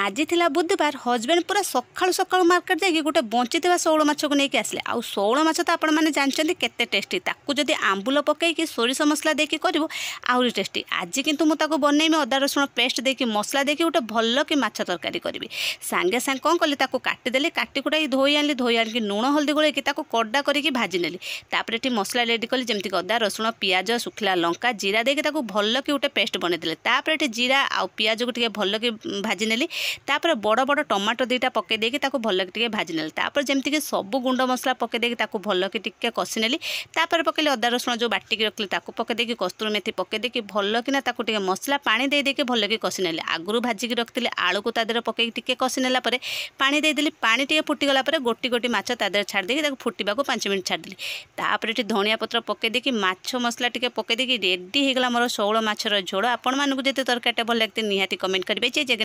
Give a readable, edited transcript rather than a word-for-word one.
आज थिला बुधवार हजबैंड पूरा सकाळु सकाळु मार्केट जाइए गोटे बंची शौल माछ को लेकिन आसले आउ शौल माछ तो आपण मैंने जानते केते टेस्टी ताकू जदि आंबुल पकईकि सोरिष मसला देकी करू आहरी टेस्टी। आज किंतु मुझे बनईमी अदा रसुण पेस्ट देकी मसला देकी गोटे भल कि माछ तरकारी करी सांगे सांगे कौन कली काटिदेली काटिकुटा धोई आनी लुण हल्दी गोलैकी कड़ा करके भाजी नेली तापर मसला रेडी कली जमीक अदा रसुण पियाज सुखला लंका जीरा देकी भल कि गोटे पेस्ट बनईदे तापर जीरा आउ पियाज को भल कि भाजी नेली तापर बड़ बड़ टमाटो दुईटा पकई देकी भल कि भाजी नेली तापर जमीक सब गुंड मसला पकई देकी भल कि कषि नेली तापर पकईली अदा रसुण जो बाटिकी रखली पकई देकी कस्तूरी मेथी पकई देकी भल कि मसला पानी दे देकी भल कि कषि नेली आगुरी भाजिकी रखी आलू को तादेह पकई कषि नेला पानी देदेली पानी टे फुटीगला गोटी गोटी माछ तादेह छाड़ी देकी फुटा 5 मिनट छाड़देली तापर धनिया पत्र पकई देकी माछ मसला टे पकई देकी रेडी होगा मोर शौल माछर झोल आपण मानक जब तरकारी भल लगते निहाती कमेंट करेंगे।